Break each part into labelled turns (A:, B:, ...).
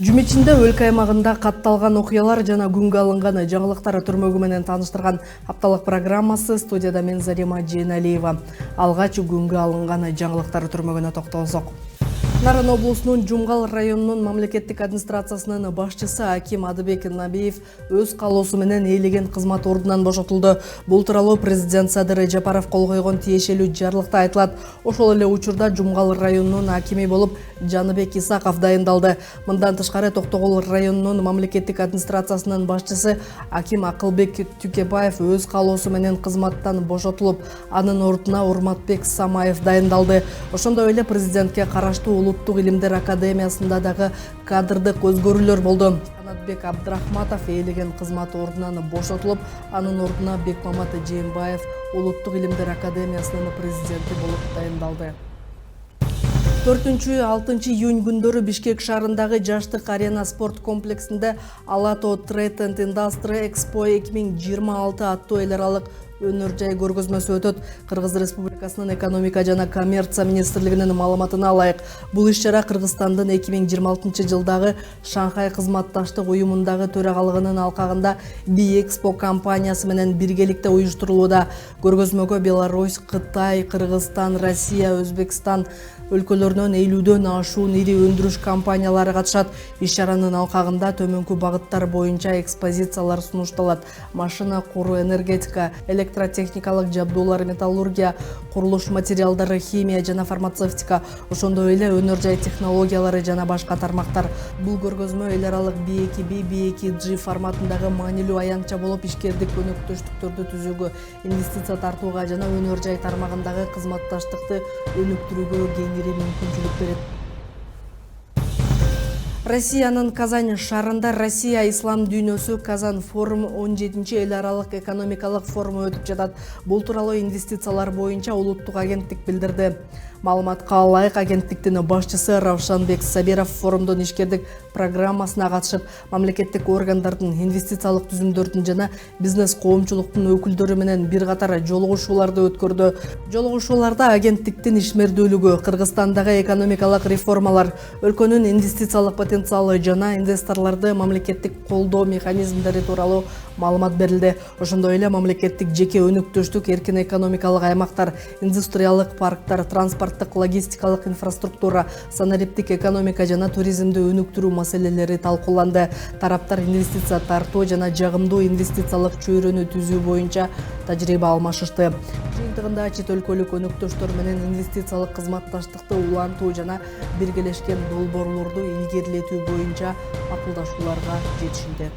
A: Жүмечинде өлкө аймагында катталган окуялар жана күнгө алынган жаңылыктар түрмөгү менен тааныштырган апталык программасы. Студияда мен Зарима Жейналиева. Алгач күнгө алынган жаңылыктар түрмөгүнө токтолсок. Нарын облусунун Жумгал районунун мамлекеттик администрациясынын башчысы Аким Адыбек Набиев өз калоосу менен ээлеген кызмат ордунан бошотулду. Бул тууралуу президент Садыр Жапаров кол койгон тиешелүү жарлыкта айтылат. Ошол эле учурда Жумгал районунун акими болуп Жаныбек Исаков дайындалды. Мындан тышкары Токтогул районунун мамлекеттик администрациясынын башчысы Аким Акылбек Тюкебаев өз калоосу менен кызматтан бошотулуп, анын ордуна Урматбек Самаев дайындалды. Ошондой эле президентке караштуу Улуттук илимдер академиясында дагы кадрдык өзгөрүүлөр болду. Канатбек Абдрахматов ээлеген кызмат ордунан бошотулуп, анын ордуна Бекмамат Жээнбаев Улуттук илимдер академиясынын президенти болуп дайындалды. 4-6 июнь күндөрү Бишкек шаарындагы Жаштык арена спорт комплексинде Алато Trade and Industry Expo 2026 аттуу эл аралык өнөр жай көргөзмөсү өтөт. Кыргыз Республикасынын экономика жана коммерция министрлигинин маалыматына ылайык, бул иш-чара Кыргызстандын 2026 жылдагы Шанхай кызматташтык уюмундагы төрагалыгынын алкагында Би-Экспо компаниясы менен биргеликте уюштурулууда. Көргөзмөгө Беларусь, Кытай, Кыргызстан, Россия, Өзбекстан өлкөлөрүнөн 50дөн ашуун ири өндүрүш компаниялары катышат. Иш-чаранын алкагында төмөнкү багыттар боюнча экспозициялар сунушталат: машина куруу, энергетика, электротехникалык жабдуулар, металлургия, курулуш материалдары, химия жана фармацевтика, ошондой эле өнөр жай технологиялары жана башка тармактар. Бул көргөзмө эл аралык B2B, B2G форматындагы маанилүү аянтча болуп, ишкердик өнөктөштүктөрдү түзүүгө, инвестиция тартууга жана өнөр жай тармагындагы кызматташтыкты өнүктүрүүгө кеңири мүмкүнчүлүк берет. Россиянын Казань шаарында Россия ислам дүйнөсү Казан форум 17-чи эл аралык экономикалык форуму өтүп жатат. Бул тууралуу инвестициялар боюнча улуттук агенттик билдирди. Маалыматка ылайык, агенттиктин башчысы Равшанбек Сабиров форумдун ишкердик программасына катышып, мамлекеттик органдардын, инвестициялык түзүмдөрдүн жана бизнес коомчулуктун өкүлдөрү менен бир катар жолугушууларды өткөрдү. Жолугушууларда агенттиктин ишмердүүлүгү, Кыргызстандагы экономикалык реформалар, өлкөнүн инвестициялык потенциалы жана инвесторлорду мамлекеттик колдоо механизмдери тууралуу маалымат берилди. Ошондой эле мамлекеттик жеке өнүктүштүк, эркин экономикалык аймактар, индустриялык парктар, транспорттук логистикалык инфраструктура, санариптик экономика жана туризмди өнүктүрүү маселелери талкууланды. Тараптар инвестиция тартуу жана жагымдуу инвестициялык чөйрөнү түзүү боюнча тажрыйба алмашышты. Жыйынтыгында чет өлкөлүк өнөктөштөр менен инвестициялык кызматташтыкты улантуу жана биргелешкен долбоорлорду илгерилетүү боюнча макулдашууларга жетишилди.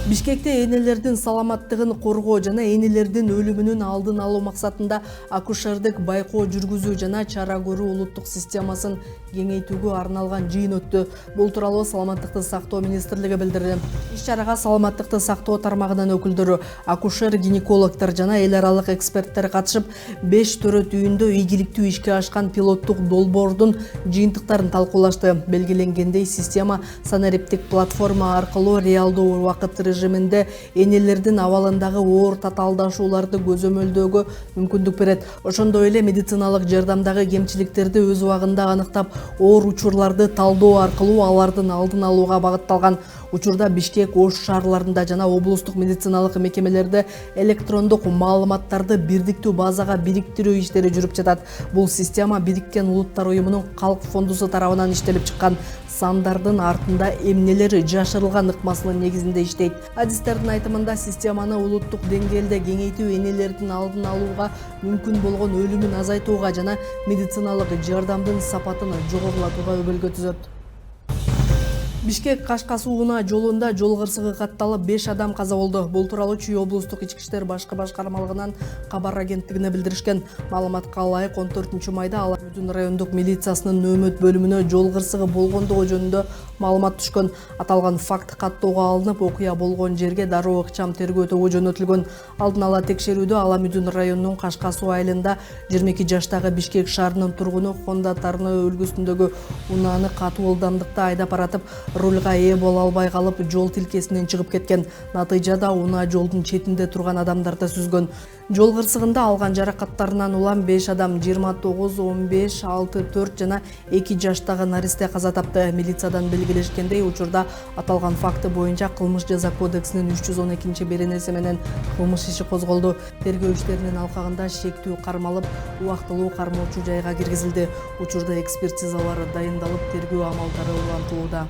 A: Бишкекте энелердин саламаттыгын коргоо жана энелердин өлүмүнүн алдын алуу максатында акушердик байкоо жүргүзүү жана чара көрүү улуттук системасын кеңейтүүгө арналган жыйын өттү. Бул тууралуу Саламаттыкты сактоо министрлиги билдирди. Иш-чарага саламаттыкты сактоо тармагынын өкүлдөрү, акушер-гинекологдор жана эл аралык эксперттер катышып, 5 төрөт үйүндө ийгиликтүү ишке ашкан пилоттук долбоордун жыйынтыктарын талкуулашты. Белгиленгендей, система санариптик платформа аркылуу реалдуу убакыт режиминде энелердин абалындагы оор татаалдашууларды көзөмөлдөөгө мүмкүндүк берет. Ошондой эле медициналык жардамдагы кемчиликтерди өз убагында аныктап, оор учурларды талдоо аркылуу алардын алдын алууга багытталган. Учурда Бишкек, Ош шаарларында жана облустук медициналык мекемелерде электрондук маалыматтарды бирдиктүү базага бириктирүү иштери жүрүп жатат. Бул система Бириккен Улуттар уюмунун Калк фондусу тарабынан иштелип чыккан. Сандардын артында эмнелер жашырылган ыкмасынын негизинде иштейт. Адистердин айтымында, системаны улуттук деңгээлде кеңейтүү энелердин алдын алууга, мүмкүн болгон өлүмүн азайтууга жана медициналык жардамдын сапатын жогорулатууга өбөлгө түзөт. Бишкек-Кашка сууна жолунда жол кырсыгы катталып, 5 адам каза болду. Бул тууралуу Чүй облустук ички иштер башкы башкармалыгынан кабар агенттигине билдиришкен. Маалыматка ылайык, 14-майда Аламүдүн райондук милициясынын нөөмөт бөлүмүнө жол кырсыгы болгондугу жөнүндө маалымат түшкөн. Аталган факт каттоого алынып, окуя болгон жерге дароо ыкчам тергөөтөгө жөнөтүлгөн. Алдын ала текшерүүдө Аламүдүн районунун Кашка суу айылында 22 жаштагы Бишкек шаарынын тургуну Honda Tarno үлгүсүндөгү унааны катуу ылдамдыкта айдап баратып, рульга ээ боло албай калып жол тилкесинен чыгып кеткен. Натыйжада унаа жолдун четинде турган адамдарды сүзгөн. Жол кырсыгында алган жаракаттарынан улам 5 адам 29, 15, 6, 4 жана 2 жаштагы наристе каза тапты. Милициядан белгилешкендей, учурда аталган факты боюнча кылмыш жаза кодексинин 312-беренеси менен кылмыш иши козголду. Тергөө иштеринин алкагында шектүү кармалып, убактылуу кармоочу жайга киргизилди. Учурда экспертизалар дайындалып, тергөө амалдары улантылууда.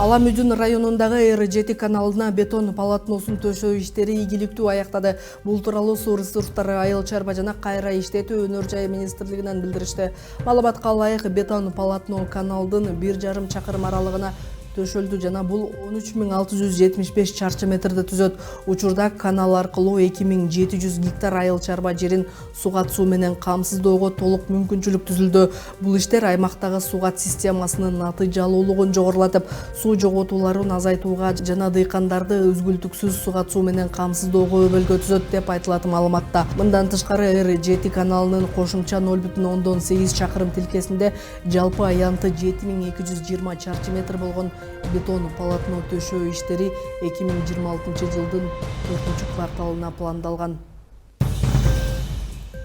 A: Аламүдүн районундагы Р7 каналына бетон полотносун төшөө иштери ийгиликтүү аяктады. Бул тууралуу Суу ресурстары, айыл чарба жана кайра иштетүү өнөр жай министрлигинен билдиришти. Маалыматка ылайык, бетон полотно каналдын 1,5 чакырым аралыгына төшөлдү жана бул 13.675 чарчы метрди түзөт. Учурда канал аркылуу 2700 гектар айыл чарба жерин сугат суу менен камсыздоого толук мүмкүнчүлүк түзүлдү. Бул иштер аймактагы сугат системасынын натыйжалуулугун жогорулатып, суу жоготууларын азайтууга жана дыйкандарды үзгүлтүксүз сугат суу менен камсыздоого өбөлгө түзөт деп айтылат маалыматта. Мындан тышкары Р7 каналынын кошумча 0,8 чакырым тилкесинде жалпы аянты 7220 чарчы метр болгон бетон полотно төшөө иштери 2026 жылдын 4-кварталына пландалган.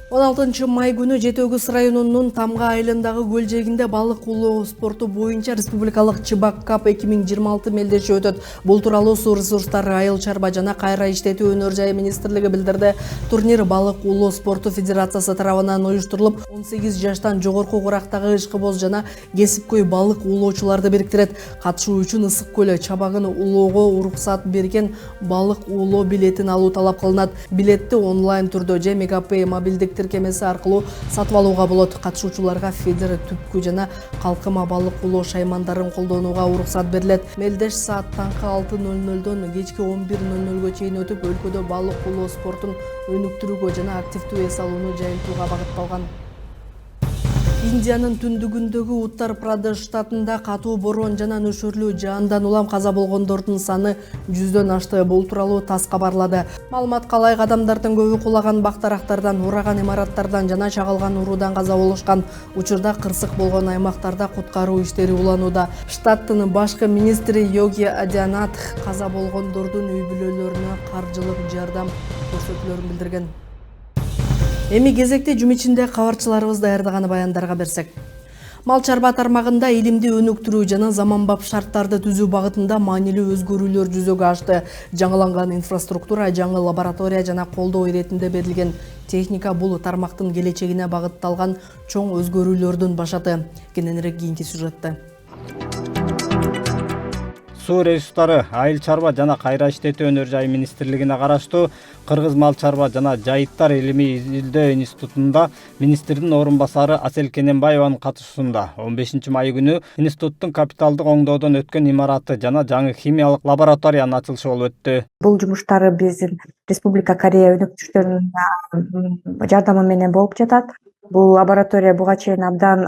A: 16 май күнү Жети Өгүз районунун Тамга айылындагы көл жээгинде балык улоо спорту боюнча республикалык Чыбак Кап 2026 мелдеши өтөт. Бул тууралуу Суу ресурстары, айыл чарба жана кайра иштетүү өнөр жай министрлиги билдирди. Турнир балык улоо спорту федерациясы тарабынан уюштурулуп, 18 жаштан жогорку курактагы ишкыбоз жана кесипкөй балык улоочуларды бириктирет. Катышуу үчүн Ысык көл чабагын улоого уруксат берген балык улоо билетин алуу талап кылынат. Билетти онлайн түрдө же Мегапэй мобилдик тиркемеси аркылуу сатып алууга болот. Катышуучуларга фидер, түпкү жана калкыма балык улоо шаймандарын колдонууга уруксат берилет. Мелдеш саат таңкы 6:00дон кечки 11:00га чейин өтүп, өлкөдө балык улоо спортун өнүктүрүүгө жана активдүү эс алууну жайылтууга багытталган. Индиянын түндүгүндөгү Уттар-Прадеш штатында катуу борон жана нөшөрлүү жаандан улам каза болгондордун саны 100дөн ашты. Бул тууралуу ТАСС кабарлады. Маалыматка ылайык, адамдардын көбү кулаган бактарактардан, ураган имараттардан жана чагылган уруудан каза болушкан. Учурда кырсык болгон аймактарда куткаруу иштери уланууда. Штаттын башкы министри Йоги Адианатх каза болгондордун үй бүлөлөрүнө каржылык жардам көрсөтүлөрүн билдирген. Эми кезекте жум ичинде кабарчыларыбыз даярдаган баяндарга берсек. Мал чарба тармагында илимди өнүктүрүү жана заманбап шарттарды түзүү багытында маанилүү өзгөрүүлөр жүзөгө ашты. Жаңыланган инфраструктура, жаңы лаборатория жана колдоо иретинде берилген техника бул тармактын келечегине багытталган чоң өзгөрүүлөрдүн башаты. Кененирээк кийинки сюжетте.
B: Суу ресурстары, айыл чарба жана кайра иштетүү өнөр жай министрлигине караштуу Кыргыз мал чарба жана жайыттар илимий изилдөө институтунда министрдин орун басары Асель Кененбаеванын катышуусунда 15 май күнү институттун капиталдык оңдоодон өткөн имараты жана жаңы химиялык лабораториянын ачылышы болуп өттү.
C: Бул жумуштары биздин Республика Корея өнөктүштөрүнүн жардамы менен болуп жатат. Бул лаборатория буга чейин абдан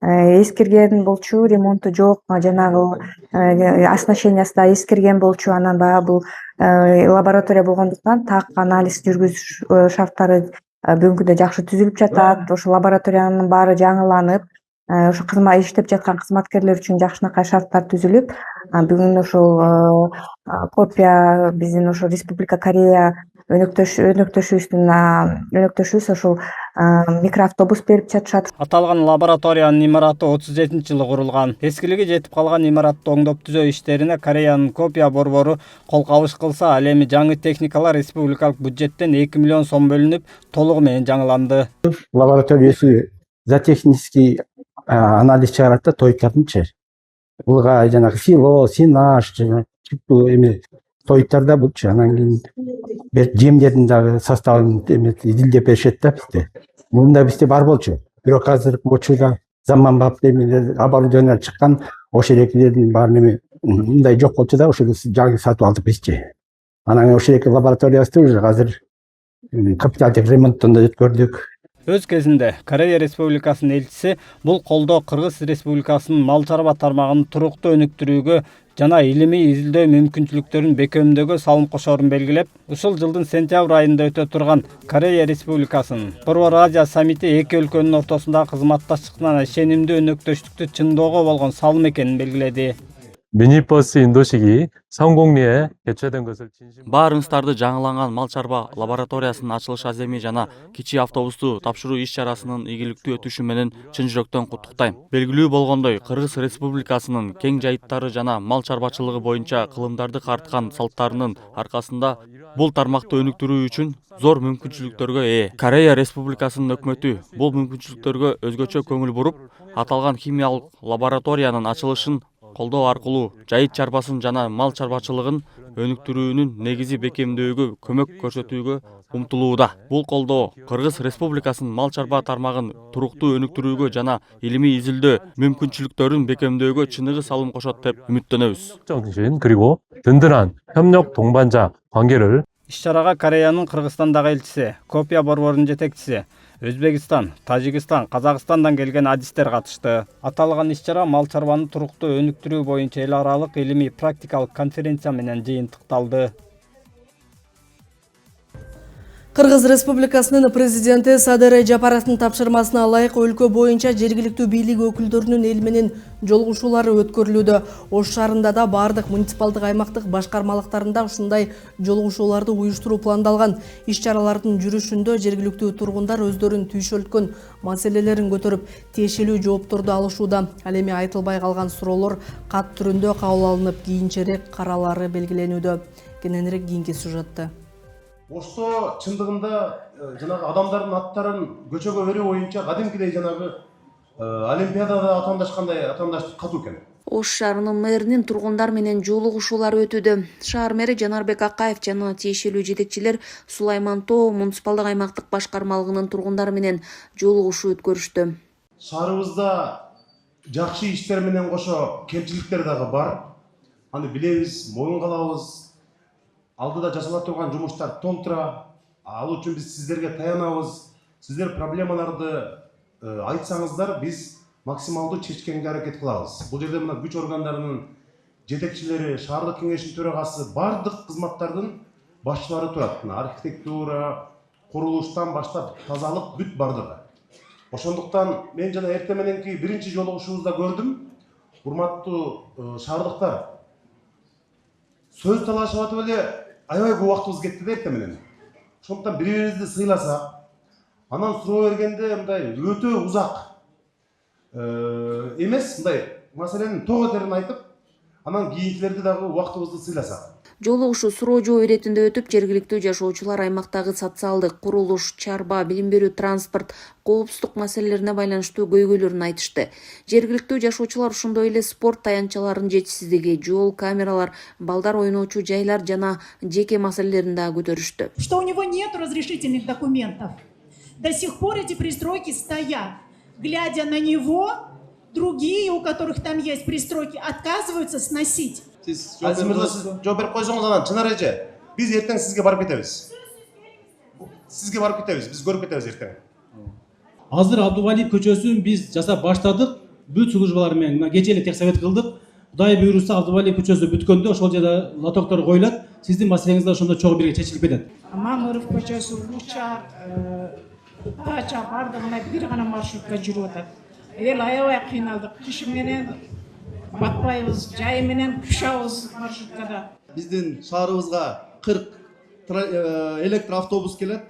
C: эскирген болчу, ремонту жок, жанагы оснащениясы да эскирген болчу. Анан баягы бул лаборатория болгондуктан так анализ жүргүзүш шарттары бүгүнкү күндө жакшы түзүлүп жатат. Ошо лабораториянын баары жаңыланып, ошо кызмат иштеп жаткан кызматкерлер үчүн жакшынакай шарттар түзүлүп, бүгүн ошол копия биздин ошо Республика Корея өнөктөшүбүз ошол микроавтобус берип жатышат.
B: Аталган лабораториянын имараты 37-жылы курулган. Эскилиги жетип калган имаратты оңдоп түзөө иштерине Кореянын копия борбору кол кабыш кылса, ал эми жаңы техникалар республикалык бюджеттен 2 миллион сом бөлүнүп, толугу менен жаңыланды.
D: Лабораториясы за технический анализ чыгарат да тоюттардынчы. Буга жанагы сило, синаж жана эми тоюттарда булчу. Анан кийин жемдердин дагы составын изилдеп беришет да бизде. Мында бизде бар болчу. Бирок азыркы учурда заманбап оборудование чыккан, ошол электердин баарын мындай жок болчу да, ошол жаңы сатып алдык бизчи. Анан ошол лабораториясы уже азыр капиталдык ремонттон да өткөрдүк.
B: Өз кезинде Корея Республикасынын элчиси бул колдоо Кыргыз Республикасынын мал чарба тармагын туруктуу өнүктүрүүгө жана илимий изилдөө мүмкүнчүлүктөрүн бекемдөөгө салым кошорун белгилеп, ушул жылдын сентябрь айында өтө турган Корея Республикасынын Борбор Азия саммити эки өлкөнүн ортосундагы кызматташтыктан ишенимдүү өнөктөштүктү чыңдоого болгон салым экенин белгиледи.
E: 미니버스 인도식이 성공리에 개최된 것을 진심.
F: Баарыңыздарды жаңыланган мал чарба лабораториясынын ачылыш аземи жана кичи автобусту тапшыруу иш чарасынын ийгиликтүү өтүшү менен чын жүрөктөн куттуктайм. Белгилүү болгондой, Кыргыз Республикасынын кең жайыттары жана мал чарбачылыгы боюнча кылымдарды карткан салттарынын аркасында бул тармакты өнүктүрүү үчүн зор мүмкүнчүлүктөргө ээ. Корея Республикасынын өкмөтү бул мүмкүнчүлүктөргө өзгөчө көңүл буруп, аталган химиялык лабораториянын ачылышын колдоо аркылуу жайыт чарбасын жана мал чарбачылыгын өнүктүрүүнүн негизи бекемдөөгө көмөк көрсөтүүгө умтулууда. Бул колдоо Кыргыз Республикасынын мал чарба тармагын туруктуу өнүктүрүүгө жана илимий изилдөө мүмкүнчүлүктөрүн бекемдөөгө чыныгы салым кошот деп үмүттөнөбүз.
E: 정신 그리고 든든한 협력 동반자 관계를.
B: Иш-чарага Кореянын Кыргызстандагы элчиси, Копия борборунун жетекчиси, Өзбекистан, Тажикстан, Казакстандан келген адистер катышты. Аталган иш-чара мал чарбаны туруктуу өнүктүрүү боюнча эл аралык илимий практикалык конференция менен жыйынтыкталды.
A: Кыргыз Республикасынын президенти Садыр Жапаровдун тапшырмасына ылайык өлкө боюнча жергиликтүү бийлик өкүлдөрүнүн эл менен жолугушуулары өткөрүлүүдө. Ош шаарында да бардык муниципалдык аймактык башкармалыктарында ушундай жолугушууларды уюштуруу пландалган. Иш-чаралардын жүрүшүндө жергиликтүү тургундар өздөрүн түйшөлткөн маселелерин көтөрүп, тиешелүү жоопторду алышууда. Ал эми айтылбай калган суроолор кат түрүндө кабыл алынып, кийинчерээк каралары белгиленүүдө. Кененирээк кийинки сюжетте.
G: Ошто чындыгында жанагы адамдардын аттарын көчөгө берүү боюнча кадимкидей жанагы олимпиадада атамдашкандай атамдаштык катуу экен.
H: Ош шаарынын мэринин тургундар менен жолугушуулары өтүүдө. Шаар мэри Жанарбек Акаев жана тиешелүү жетекчилер Сулайман Тоо муниципалдык аймактык башкармалыгынын тургундары менен жолугушуу өткөрүштү.
G: Шаарыбызда жакшы иштер менен кошо кемчиликтер дагы бар. Аны билебиз, моюнга алабыз. Алдыда жасала турган жумуштар толтура. Ал үчүн биз сиздерге таянабыз. Сиздер проблемаларды айтсаңыздар, биз максималдуу чечкенге аракет кылабыз. Бул жерде мына күч органдарынын жетекчилери, шаардык кеңештин төрагасы, бардык кызматтардын башчылары турат. Архитектура, курулуштан баштап тазалык бүт бардыгы. Ошондуктан мен жана эртең мененки биринчи жолугушуубузда көрдүм. Урматтуу шаардыктар, сөз талашып атып эле аябай көп убактыбыз кетти да эртең менен. Ошондуктан бири-бирибизди сыйласак, анан суроо бергенде мындай өтө узак эмес, мындай маселенин тогетерин айтып, анан кийинкилерди дагы убактыбызды сыйласак.
H: Жолугушуу суроо жооп иретинде өтүп, жергиликтүү жашоочулар аймактагы социалдык, курулуш, чарба, билим берүү, транспорт, коопсуздук маселелерине байланыштуу көйгөйлөрүн айтышты. Жергиликтүү жашоочулар ошондой эле спорт таянчаларынын жетишсиздиги, жол, камералар, балдар ойночу жайлар жана жеке маселелерин дагы көтөрүштү.
I: Что у него нет разрешительных документов. До сих пор эти пристройки стоят. Глядя на него, другие, у которых там есть пристройки, отказываются сносить.
G: Сиз жооп берип койсоңуз анан Чынар эже, биз эртең сизге барып кетебиз. Сизге барып кетебиз, биз көрүп кетебиз эртең.
J: Азыр Абдувалиев көчөсүн биз жасап баштадык. Бүт службалар менен мына кече эле техсовет кылдык. Кудай буйруса Абдувалиев көчөсү бүткөндө ошол жерде лотоктор коюлат. Сиздин маселеңиз да ошондо чогуу бирге чечилип кетет.
I: Мамыров көчөсү, Лучар, Дача бардыгына бир гана маршрутка жүрүп атат. Эл аябай кыйналдык. Кыш менен батпайбыз, жай менен кушабыз маршруткада.
K: Биздин шаарыбызга 40 электроавтобус келет.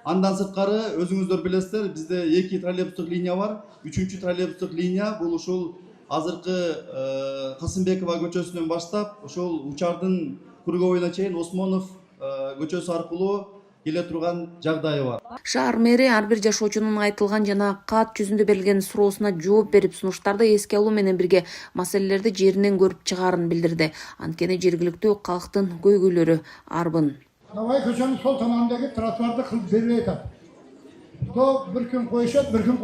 K: Андан сырткары өзүңүздөр билесиздер, бизде 2 троллейбустук линия бар. 3-чү троллейбустук линия бул ушул азыркы Касымбекова көчөсүнөн баштап, ошол Учардын Курговойуна чейин Осмонов көчөсү аркылуу келе турган жагдайы бар.
H: Шаар мэри ар бир жашоочунун айтылган жана кат жүзүндө берилген суроосуна жооп берип, сунуштарды эске алуу менен бирге маселелерди жеринен көрүп чыгаарын билдирди. Анткени жергиликтүү калктын көйгөйлөрү арбын.
L: Навай көчөнүн сол тамагындагы тротуарды кылып бербей атат. То бир күн коюшат, бир күн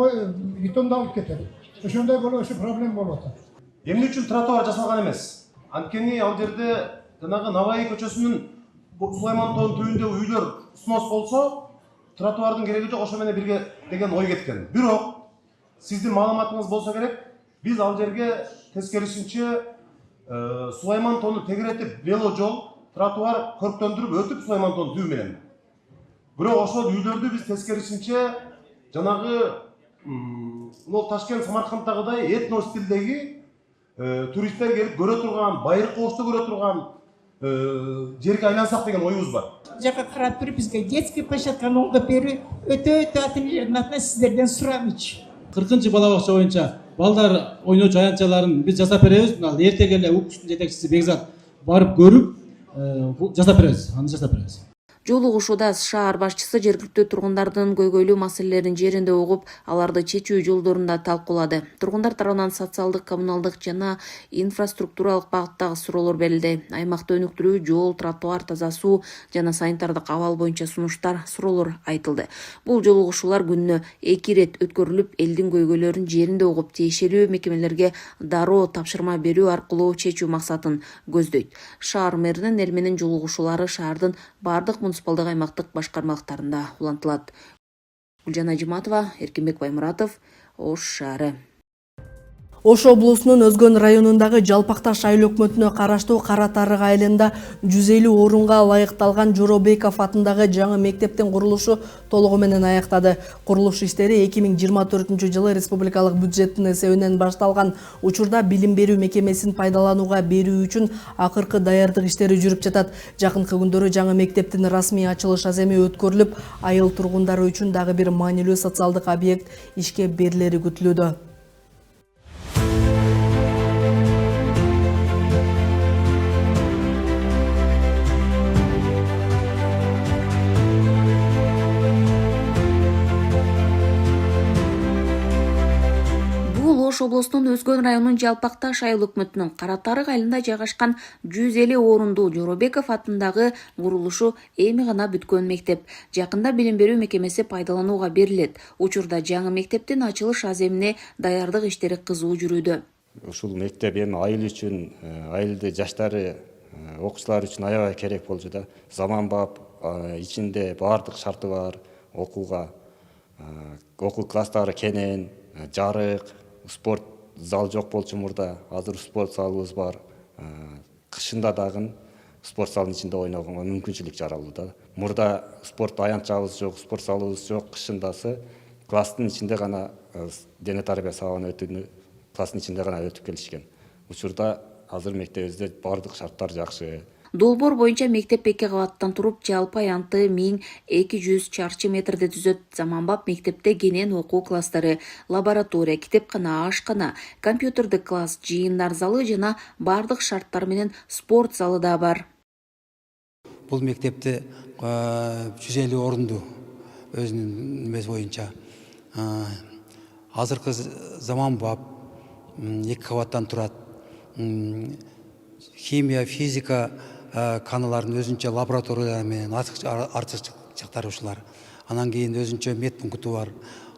L: бетонду алып кетет. Ошондой болуп, ошо проблема болуп атат.
G: Эмне үчүн тротуар жасалган эмес? Анткени ал жерде жанагы Навай көчөсүнүн Сулайман тоонун түбүндө үйлөр снос болсо, тротуардын кереги жок, ошо менен бирге деген ой кеткен. Бирок сиздин маалыматыңыз болсо керек, биз ал жерге тескерисинче Сулайман тоону тегеретип, вело жол, тротуар көрктөндүрүп өтүп Сулайман тоонун түбү менен. Бирок ошол үйлөрдү биз тескерисинче жанагы Ташкент, Самаркандтагыдай этно стилдеги туристтер келип көрө турган, байыркы кошто көрө турган жерге айлансак деген оюбуз бар.
I: Жака карап туруп бизге детский площадканы оңдоп берүү өтө ательелердин атынан сиздерден сурамычы.
J: 40 бала бакча боюнча балдар ойночу аянтчаларын биз жасап беребиз. Мына эртең эле УКМктун жетекчиси Бекзат барып көрүп жасап беребиз. Аны жасап беребиз.
H: Жолугушууда шаар башчысы жергиликтүү тургундардын көйгөйлүү маселелерин жеринде угуп, аларды чечүү жолдорун да талкуулады. Тургундар тарабынан социалдык, коммуналдык жана инфраструктуралык багыттагы суроолор берилди. Аймакты өнүктүрүү, жол, тротуар, таза суу жана санитардык абал боюнча сунуштар, суроолор айтылды. Бул жолугушуулар күнүнө 2 ирет өткөрүлүп, элдин көйгөйлөрүн жеринде угуп, тиешелүү мекемелерге дароо тапшырма берүү аркылуу чечүү максатын көздөйт. Шаар мэринин эл менен жолугушуулары шаардын бардык муниципалдык аймактык башкармалыктарында улантылат. Гүлжан Ажиматова, Эркинбек Баймуратов, Ош шаары.
A: Ош облусунун Өзгөн районундагы Жалпакташ айыл өкмөтүнө караштуу Кара Тарык айылында 150 орунга ылайыкталган Жоробеков атындагы жаңы мектептин курулушу толугу менен аяктады. Курулуш иштери 2024-жылы республикалык бюджеттин эсебинен башталган. Учурда билим берүү мекемесин пайдаланууга берүү үчүн акыркы даярдык иштери жүрүп жатат. Жакынкы күндөрү жаңы мектептин расмий ачылыш аземи өткөрүлүп, айыл тургундары үчүн дагы бир маанилүү социалдык объект ишке берилери күтүлүүдө.
H: Ош облусунун Өзгөн районунун Жалпакташ айыл өкмөтүнүн Кара Тарык айылында жайгашкан 150 орундуу Жоробеков атындагы курулушу эми гана бүткөн мектеп. Жакында билим берүү мекемеси пайдаланууга берилет. Учурда жаңы мектептин ачылыш аземине даярдык иштери кызуу жүрүүдө.
M: Ушул мектеп эми айыл үчүн, айылды жаштары, окуучулар үчүн аябай керек болчу да. Заманбап, ичинде баардык шарты бар, окууга, окуу класстары кенен, жарык, спорт зал жок болчу мурда. Азыр спорт залыбыз бар. Кышында дагы спорт залынын ичинде ойногонго мүмкүнчүлүк жаралды да. Мурда спорт аянтчабыз жок, спорт залыбыз жок. Кышындасы класстын ичинде гана дене тарбия сабагына өтүүнү класстын ичинде гана өтүп келишкен. Учурда азыр мектебибизде баардык шарттар жакшы.
H: Долбоор боюнча мектеп 2 кабаттан туруп, жалпы аянты 1200 чарчы метрде түзөт. Заманбап мектепте кенен окуу класстары, лаборатория, китепкана, ашкана, компьютердик класс, жыйындар залы жана бардык шарттар менен спорт залы да бар.
N: Бул мектепте 150 орунду өзүнүн эмеси боюнча. Азыркы заманбап 2 кабаттан турат. Химия, физика каналарын өзүнчө лабораториялар менен артыкчылыктары ушулар. Анан кийин өзүнчө медпункту бар,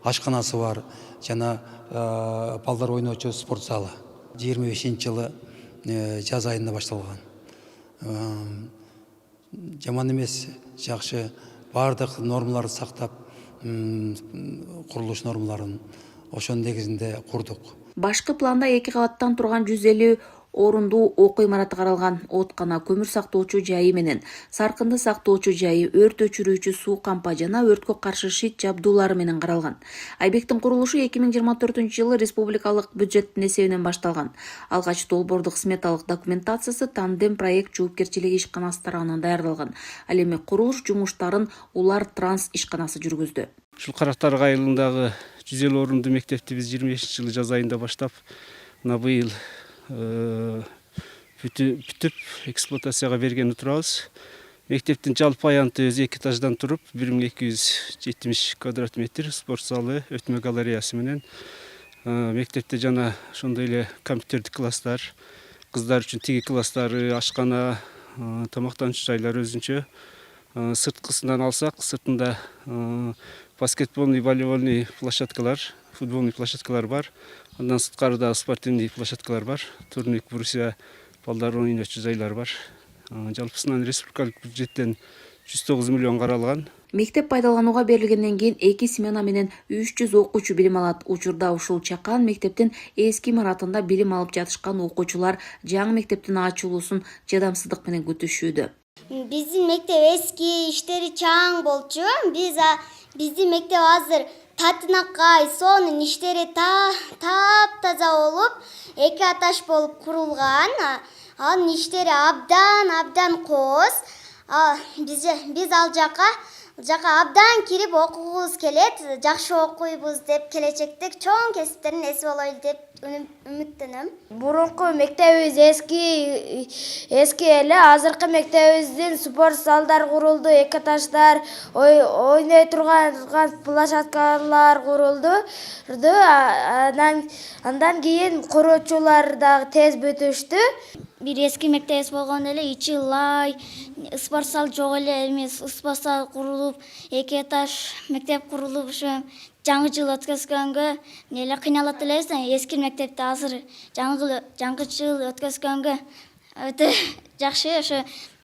N: ашканасы бар, жана балдар ойночу спорт залы. 25-жылы жаз айында башталган. Жаман эмес, жакшы, бардык нормаларды сактап, курулуш нормаларын ошонун негизинде курдук.
H: Башкы планда 2 кабаттан турган 150 орундуу окуу имараты каралган. Откана, көмүр сактоочу жайы менен саркынды сактоочу жайы, өрт өчүрүүчү суу кампа жана өрткө каршы шит жабдуулары менен каралган. Айбектин курулушу 2024-жылы республикалык бюджеттин эсебинен башталган. Алгач долбоордук сметалык документациясы Тандем проект жоопкерчилиги ишканасы тарабынан даярдалган. Ал эми курулуш жумуштарын Улар Транс ишканасы жүргүздү.
O: Ушул Кара Тарык айылындагы 150 орунду мектепти биз 25-жылы жаз айында баштап, мына быйыл бүтүп эксплуатацияга берген турабыз. Мектептин жалпы аянты өзү 2 этаждан туруп, 1270 квадрат метр, спорт залы, өтмө галереясы менен. Мектепте жана ошондой эле компьютердик класстар, кыздар үчүн тиги класстары, ашкана, тамактануучу жайлар өзүнчө. Сырткысынан алсак, сыртында баскетболный, волейбольный площадкалар, футболный площадкалар бар. Андан сырткарыда спортивный площадкалар бар. Турник, брусья, балдар ойночу жайлар бар. Жалпысынан республикалык бюджеттен 109 миллион каралган.
H: Мектеп пайдаланууга берилгенден кийин 2 смена менен 300 окуучу билим алат. Учурда ушул чакан мектептин эски имаратында билим алып жатышкан окуучулар жаңы мектептин ачылуусун жадамсыздык менен күтүшүүдө.
P: Биздин мектеп эски, иштери чаң болчу. Биздин мектеп азыр татынакай, сонун иштери таптаза болуп, 2 этаж болуп курулган. Анын иштери абдан кооз. Биз ал жака абдан кирип окугубуз келет, жакшы окуйбуз деп, келечекте чоң кесиптерин эсип алайлы деп үмүттөнөм. Мурунку мектебибиз эски эле, азыркы мектебибиздин спорт залдар курулду, 2 этаждар, ойной турган площадкалар курулду. Андан кийин куруучулар дагы тез бүтүштү. Бир эски мектебибиз болгон эле, ичи лай, спорт зал жок эле, спорт зал курулуп, 2 этаж мектеп курулуп, ошо жаңы жыл өткөзгөнгө эле кыйналат элебиз. Эски мектепти азыр жаңы жыл өткөзгөнгө өтө жакшы. Ошо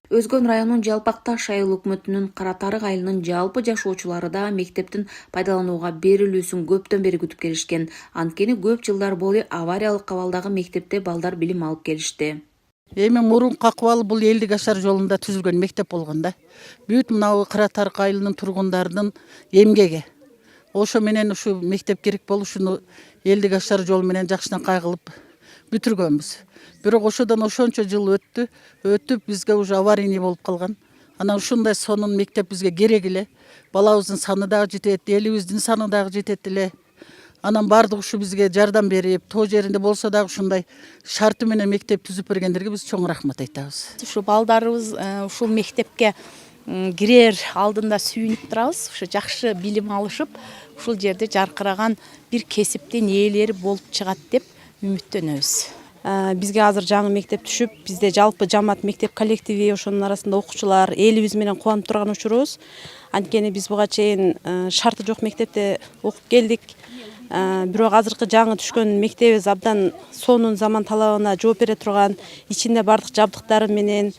H: Өзгөн районунун Жалпак Таш айыл өкмөтүнүн Каратарык айылынын жалпы жашоочулары да мектептин пайдаланууга берилүүсүн көптөн бери күтүп келишкен. Анткени көп жылдар бою авариялык абалдагы мектепте балдар билим алып келишти.
Q: Эми мурунку акыбалы бул элдик ашар жолунда түзүлгөн мектеп болгон да. Бүт мынау Каратарык айылынын тургундарынын эмгеги. Ошо менен ушу мектеп керек болушуну элдик ашар жол менен жакшыдан кайгылып бүтүргөнбүз. Бирок ошодон ошончо жыл өтүп бизге уже аварийный болуп калган. Анан ушундай сонун мектеп бизге керек эле. Балабыздын саны дагы жетет, элибиздин саны дагы жетет эле. Анан бардык ушу бизге жардам берип, тоо жеринде болсо дагы ушундай шарты менен мектеп түзүп бергендерге биз чоң рахмат айтабыз.
R: Ушу балдарыбыз ушул мектепке кирер алдында сүйүнүп турабыз. Ушу жакшы билим алышып, ушул жерде жаркыраган бир кесиптин ээлери болуп чыгат деп үмүттөнөбүз. Бизге азыр жаңы мектеп түшүп, бизде жалпы жамаат мектеп коллективи, ошонун арасында окуучулар элибиз менен кубанып турган учурубуз. Анткени биз буга чейин шарты жок мектепте окуп келдик. Бирок азыркы жаңы түшкөн мектебибиз абдан сонун заман талабына жооп бере турган, ичинде бардык жабдыктары менен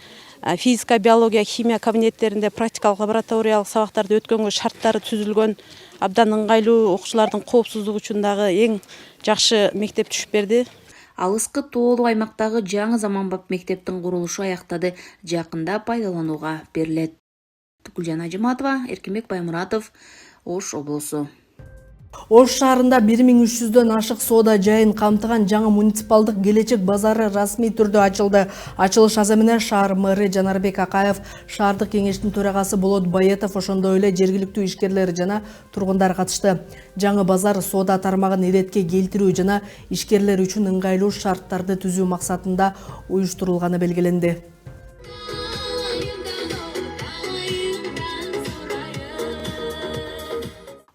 R: физика, биология, химия кабинеттеринде практикалык лабораториялык сабактарды өткөнгө шарттары түзүлгөн, абдан ыңгайлуу, окуучулардын коопсуздугу үчүн дагы эң жакшы мектеп түшүп берди.
H: Алыскы тоолуу аймактагы жаңы заманбап мектептин курулушу аяктады, жакында пайдаланууга берилет. Гүлжан Ажыматова, Эркинбек Баймуратов, Ош облусу.
A: Ош шаарында 1300дөн ашык соода жайын камтыган жаңы муниципалдык келечек базары расмий түрдө ачылды. Ачылыш аземине шаар мэрі Жанарбек Акаев, шаардык кеңештин төрагасы Болот Байетов, ошондой эле жергиликтүү ишкерлер жана тургундар катышты. Жаңы базар соода тармагын иретке келтирүү жана ишкерлер үчүн ыңгайлуу шарттарды түзүү максатында уюштурулганы белгиленди.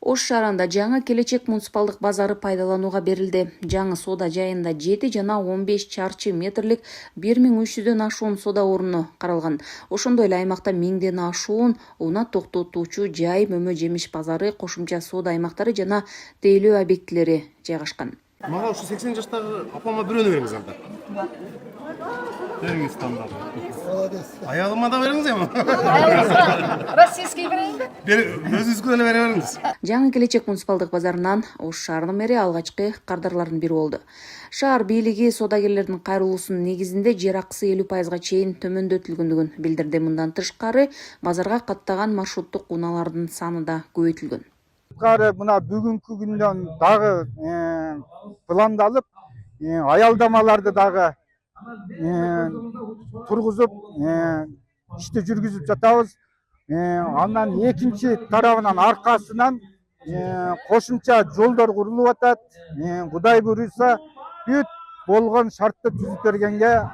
H: Ош шаарында жаңы келечек муниципалдык базары пайдаланууга берилди. Жаңы соода жайында 7 жана 15 чарчы метрлик 1300дөн ашуун соода орну каралган. Ошондой эле аймакта 1000ден ашуун уна токтотуучу жай, мөмө жемиш базары, кошумча соода аймактары жана тейлөө объектилери жайгашкан.
G: Мага ушу 80 жаштагы апама бирөөнү бериңиз анда. Бериңиз тандап. Аягыма да бериңиз эми. Российский берейинби? Өзүңүзгө эле бере бериңиз.
H: Жаңы келечек муниципалдык базарынан Ош шаарынын мэри алгачкы кардарлардын бири болду. Шаар бийлиги соодагерлердин кайрылуусунун негизинде жер акысы 50%га чейин төмөндөтүлгөндүгүн билдирди. Мындан тышкары базарга каттаган маршруттук унаалардын саны да көбөйтүлгөн.
D: Мына бүгүнкү күндөн дагы пландалып, аялдамаларды дагы тургузуп, ишти жүргүзүп жатабыз. Андан экинчи тарабынан аркасынан кошумча жолдор курулуп атат. Кудай буйруса, бүт болгон шартты түзүп бергенге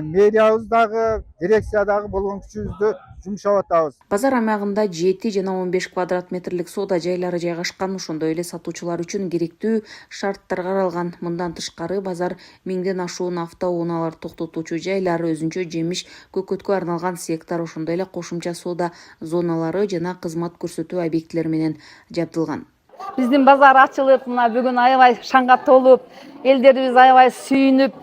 D: мэриябыз дагы, дирекция дагы болгон күчүбүздү жумшап атабыз.
H: Базар аймагында 7 жана 15 квадрат метрлик соода жайлары жайгашкан, ошондой эле сатуучулар үчүн керектүү шарттар каралган. Мындан тышкары базар 1000ден ашуун автоунаалар токтотуучу жайлар, өзүнчө жемиш көкөткө арналган сектор, ошондой эле кошумча соода зоналары жана кызмат көрсөтүү объектилери менен жабдылган.
S: Биздин базар ачылып, мына бүгүн аябай шаңга толуп, элдерибиз аябай сүйүнүп,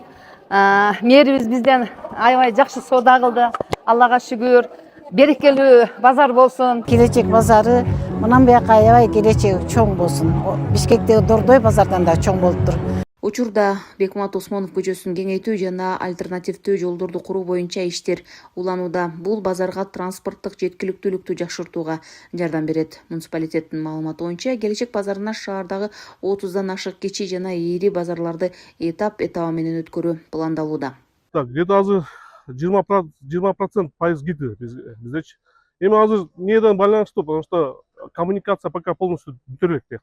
S: мэрибиз бизден аябай жакшы соода кылды. Аллага шүгүр. берекелүү базар болсун.
Q: Келечек базары мындан бияка аябай келечеги чоң болсун. Бишкектеги Дордой базардан да чоң болуптур.
H: Учурда Бекмамат Осмонов көчөсүн кеңейтүү жана альтернативдүү жолдорду куруу боюнча иштер уланууда. Бул базарга транспорттук жеткиликтүүлүктү жакшыртууга жардам берет. Муниципалитеттин маалыматы боюнча келечек базарына шаардагы 30дан ашык кичи жана ири базарларды этап менен өткөрүү пландалууда.
T: Где-то азыр 20% пайыз кетти биздечи. Эми азыр неден байланыштуу, потому что коммуникация пока полностью бүтүрүлөк деп.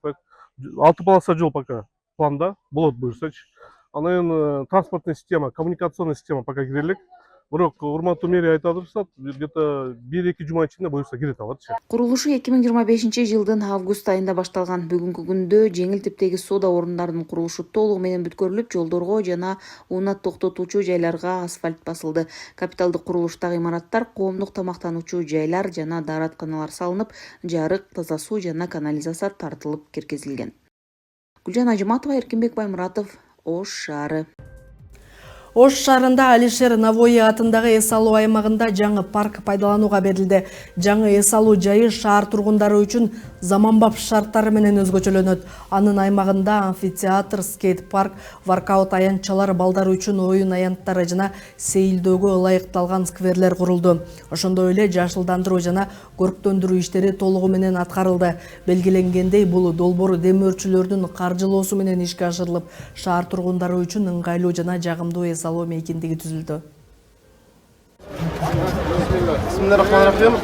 T: 6 полоса жол пока планда болот буюрсачы. Анан транспортная система, коммуникационная система пока кирелек. Бирок урматтуу мэрия айтып атышат, где-то 1-2 жума ичинде буюрса кире алат.
H: Курулушу 2025-жылдын август айында башталган. Бүгүнкү күндө жеңил типтеги соода орундарынын курулушу толугу менен бүткөрүлүп, жолдорго жана унат токтотуучу жайларга асфальт басылды. Капиталдык курулуштагы имараттар, коомдук тамактануучу жайлар жана дааратканалар салынып, жарык, таза суу жана канализация тартылып киргизилген. Гүлжан Ажыматова, Эркинбек Баймуратов, Ош шаары.
A: Ош шаарында Алишер Навои атындагы эс алуу аймагында жаңы парк пайдаланууга берилди. Жаңы эс алуу жайы шаар тургундары үчүн заманбап шарттары менен өзгөчөлөнөт. Анын аймагында амфитеатр, скейт парк, воркаут аянтчалар, балдар үчүн оюн аянттары жана сейилдөөгө ылайыкталган скверлер курулду. Ошондой эле жашылдандыруу жана көрктөндүрүү иштери толугу менен аткарылды. Белгиленгендей, бул долбоор демөөрчүлөрдүн каржылоосу менен ишке ашырылып, шаар тургундары үчүн ыңгайлуу жана жагымдуу эс алуу мейкиндиги түзүлдү.
G: Бисмиллахиррахманиррахим.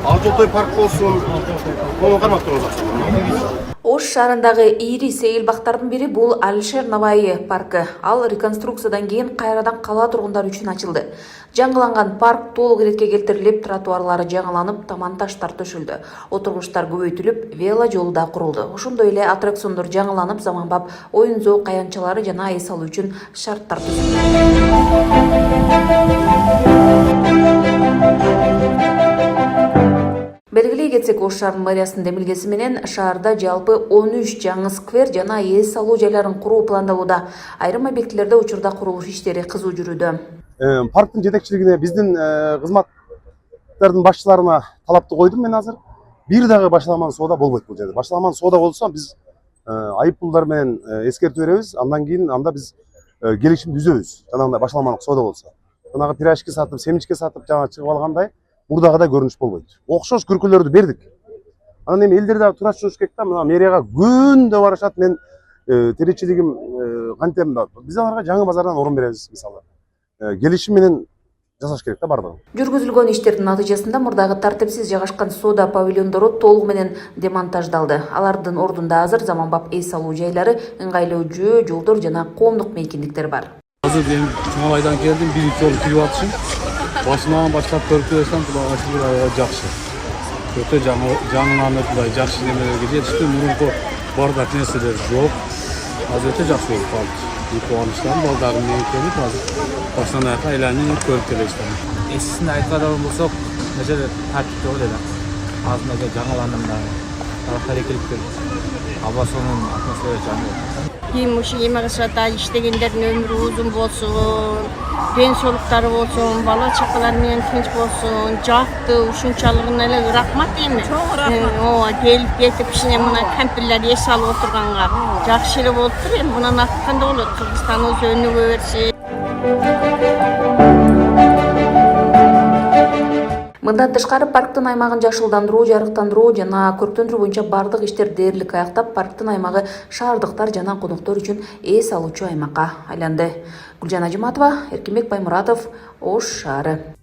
G: Алтынтой парк болсун. Кону кармап туруңуздар.
H: Ош шаарындагы ири сейил бактардын бири бул Алишер Наваи паркы. Ал реконструкциядан кийин кайрадан кала тургундары үчүн ачылды. Жаңыланган парк толук иретке келтирилип, тротуарлары жаңыланып, таман таштар төшүлдү. Отургучтар көбөйтүлүп, вело жолу да курулду. Ошондой эле аттракциондор жаңыланып, заманбап оюн зоок аянтчалары жана эс алуу үчүн шарттар Белгилей кетсек, Ош шаарынын мэриясынын демилгеси менен шаарда жалпы 13 жаңы сквер жана эс алуу жайларын куруу пландалууда. Айрым объектилерде учурда курулуш иштери кызуу жүрүүдө.
G: Парктын жетекчилигине биздин кызматтардын башчыларына талапты койдум мен азыр. Бир дагы башаламан соода болбойт бул жерде. Башаламан соода болсо биз айып пулдар менен эскертүү беребиз. Андан кийин анда биз келишимди түзөбүз. Жанагындай башаламандык соода болсо. Жанагы пирожки сатып, семечке сатып жана чыгып алгандай мурдагыдай көрүнүш болбойт. Окшош күркүлөрдү бердик. Анан эми элдер дагы тура түшүнүш керек да, мына мэрияга күндө барышат. Мен тиричилигим кантем да. Биз аларга жаңы базардан орун беребиз мисалы. Келишим менен жасаш керек да бардыгын.
H: Жүргүзүлгөн иштердин натыйжасында мурдагы тартипсиз жайгашкан соода павильондору толугу менен демонтаждалды. Алардын ордунда азыр заманбап эс алуу жайлары, ыңгайлуу жөө, жолдор жана коомдук мейкиндиктер бар.
U: Азыр эми Чоңалайдан келдим, биринчи жолу кирип атышым. Башынан баштап көрүп көрсөм, буга ашыгы аябай жакшы. Өтө жаңыланып, мындай жакшы немелерге жетишти. Мурунку бардак нерселер жок. Азыр өтө жакшы болуп калды. Кубанычтамын, балдарым менен келип азыр башынан аяка айланып көрүп келишtim.
V: Эсисин айткан болсок, мына жерде тартип болот эле. Азыр мына жерде жаңыланып да тарихи абасынын атмосферасы жаңы.
W: Кийин ушу эмгашата иштегендердин өмүрү узун болсун, пенсиялыктары болсун, бала чакалар менен тынч болсун, жакты ушунчалыгына эле рахмат эми. Ооба, келип кетип кичине мына кампирлер эс алып отурганга жакшы эле болуптур. Эми мындан артык кандай болот? Кыргызстаныбыз өнүгө берсин.
H: Мындан тышкары парктын аймагын жашылдандыруу, жарыктандыруу жана көрктөндүрүү боюнча бардык иштер дээрлик аяктап, парктын аймагы шаардыктар жана коноктор үчүн эс алуучу аймакка айланды. Гүлжан Ажыматова, Эркинбек Баймуратов, Ош шаары.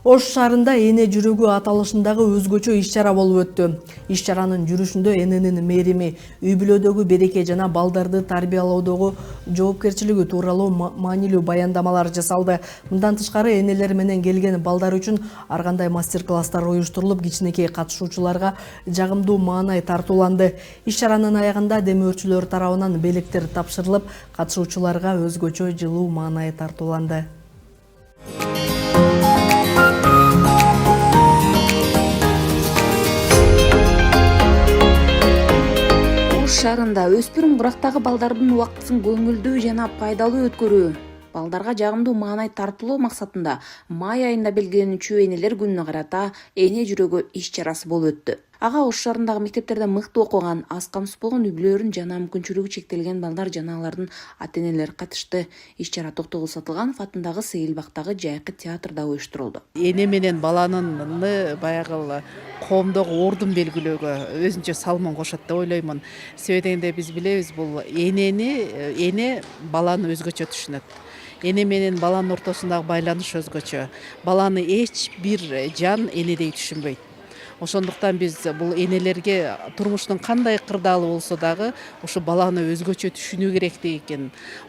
A: Ош шаарында эне жүрөгү аталышындагы өзгөчө иш-чара болуп өттү. Иш-чаранын жүрүшүндө эненин мээрими, үй бүлөдөгү береке жана балдарды тарбиялоодогу жоопкерчилиги тууралуу маанилүү баяндамалар жасалды. Мындан тышкары энелер менен келген балдар үчүн ар кандай мастер-класстар уюштурулуп, кичинекей катышуучуларга жагымдуу маанай тартууланды. Иш-чаранын аягында демөөрчүлөр тарабынан белектер тапшырылып, катышуучуларга өзгөчө жылуу маанай тартууланды.
H: Шаарында өспүрүм курактагы балдардын убактысын көңүлдүү жана пайдалуу өткөрүү балдарга жагымдуу маанай тартуулоо максатында май айында белгиленүүчү энелер күнүнө карата эне жүрөгү иш чарасы болуп өттү. Ага Ош шаарындагы мектептерде мыкты окуган, аз камсыз болгон үй-бүлөлөрүн жана мүмкүнчүлүгү чектелген балдар жана алардын ата-энелери катышты. Иш чара Токтогул Сатылганов атындагы Сейилбактагы жайкы театрда уюштурулду.
Q: Эне менен баланын баягы коомдогу ордун белгилөөгө өзүнчө салымын кошот деп ойлоймун. Себеби дегенде биз билебиз, бул эне баланы өзгөчө түшүнөт. Эне менен баланын ортосундагы байланыш өзгөчө. Баланы эч бир жан энедей түшүнбөйт. Ошондуктан биз бул энелерге турмуштун кандай кырдаалы болсо дагы ошо баланы өзгөчө түшүнүү керектиги экен.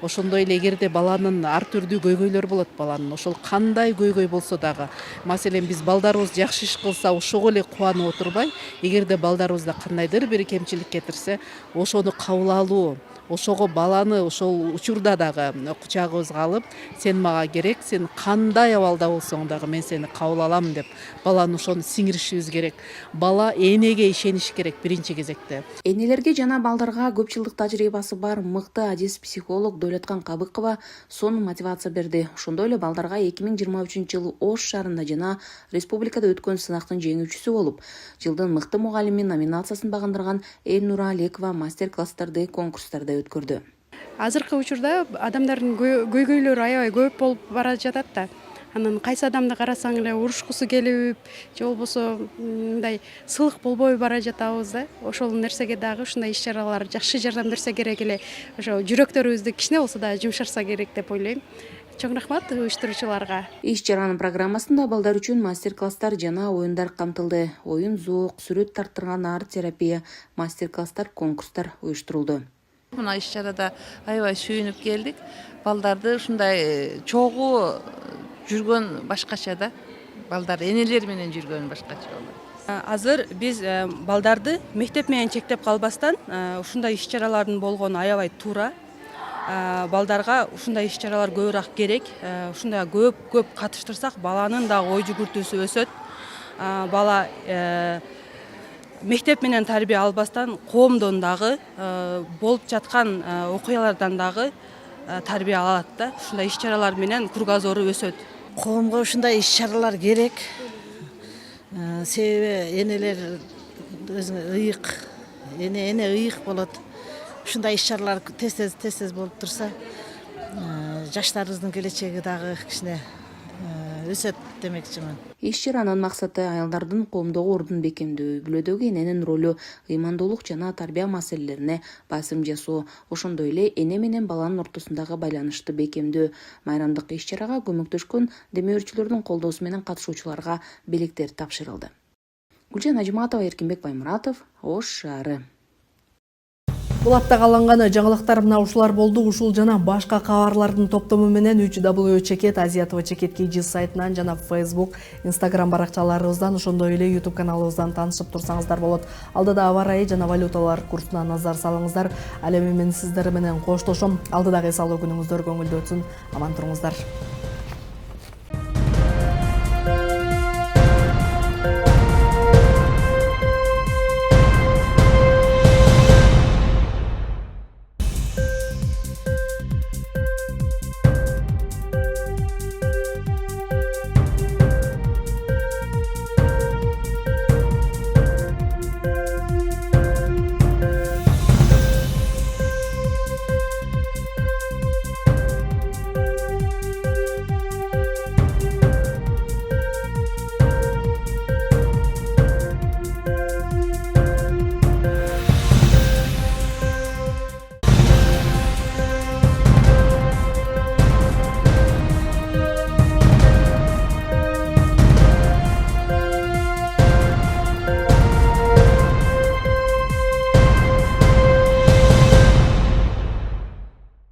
Q: Ошондой эле эгерде баланын ар түрдүү көйгөйлөр болот, баланын ошол кандай көйгөй болсо дагы, маселен биз балдарыбыз жакшы иш кылса ошого эле кубанып отурбай, эгерде балдарыбызда кандайдыр бир кемчилик кетирсе, ошону кабыл алуу, ошого баланы ошол учурда дагы кучагыбызга алып, сен мага керек, сен кандай абалда болсоң дагы мен сени кабыл алам деп баланы ошону сиңиришибиз керек. Бала энеге ишениш керек биринчи кезекте.
H: Энелерге жана балдарга көп жылдык тажрыйбасы бар мыкты адис психолог Дөлөткан Кабыкова сонун мотивация берди. Ошондой эле балдарга 2023-жылы Ош шаарында жана республикада өткөн сынактын жеңүүчүсү болуп, жылдын мыкты мугалими номинациясын багындырган Элнура Алекова мастер-класстарды конкурстарда өткөрдү.
C: Азыркы учурда адамдардын көйгөйлөрү аябай көп болуп бара жатат да. Анан кайсы адамды карасаң эле урушкусу келип, же болбосо мындай сылык болбой бара жатабыз да. Ошол нерсеге дагы ушундай иш-чаралар жакшы жардам берсе керек эле. Ошо жүрөктөрүбүздү кичине болсо да жумшарса керек деп ойлойм. Чоң рахмат уюштуруучуларга.
H: Иш-чаранын программасында балдар үчүн мастер-класстар жана оюндар камтылды. Оюн, зоок, сүрөт тарттырган арт-терапия, мастер-класстар, конкурстар уюштурулду.
E: Мына иш-чарада аябай сүйүнүп келдик. Балдарды ушундай чогуу жүргөн башкача да. Балдар энелер менен жүргөн башкача болот.
F: Азыр биз балдарды мектеп менен чектеп калбастан ушундай иш-чаралардын болгону аябай туура. Балдарга ушундай иш-чаралар көбүрөөк керек. Ушундай көп катыштырсак, баланын дагы ой жүгүртүүсү өсөт. Бала мектеп менен тарбия албастан коомдон дагы болуп жаткан окуялардан дагы тарбия алат да. Ушундай иш-чаралар менен кругозору өсөт.
Q: Коомго ушундай иш-чаралар керек. Себеби энелер өзүнө ыйык, эне ыйык болот. Ушундай иш-чаралар тез болуп турса, жаштарыбыздын келечеги дагы кичине өсөт демекчимин.
H: Иш-чаранын максаты аялдардын коомдогу ордун бекемдөө, үй-бүлөдөгү эненин ролу, ыймандуулук жана тарбия маселелерине басым жасоо, ошондой эле эне менен баланын ортосундагы байланышты бекемдөө. Майрамдык иш-чарага көмөктөшкөн демөөрчүлөрдүн колдоосу менен катышуучуларга белектер тапшырылды. Гүлжан Ажматова, Эркинбек Баймуратов, Ош шаары.
A: Булатта каланган жаңылыктар мына ушулар болду. Ушул жана башка кабарлардын топтому менен 3W Чекет, Азия ТВ Чекет KG сайтынан жана Facebook, Instagram баракчаларыбыздан, ошондой эле YouTube каналыбыздан таанышып турсаңыздар болот. Алдыда аба ырайы жана валюталар курсуна назар салыңыздар. Ал эми мен сиздер менен коштошом. Алдыдагы эс алуу күнүңүздөр көңүлдүү өтсүн. Аман туруңуздар.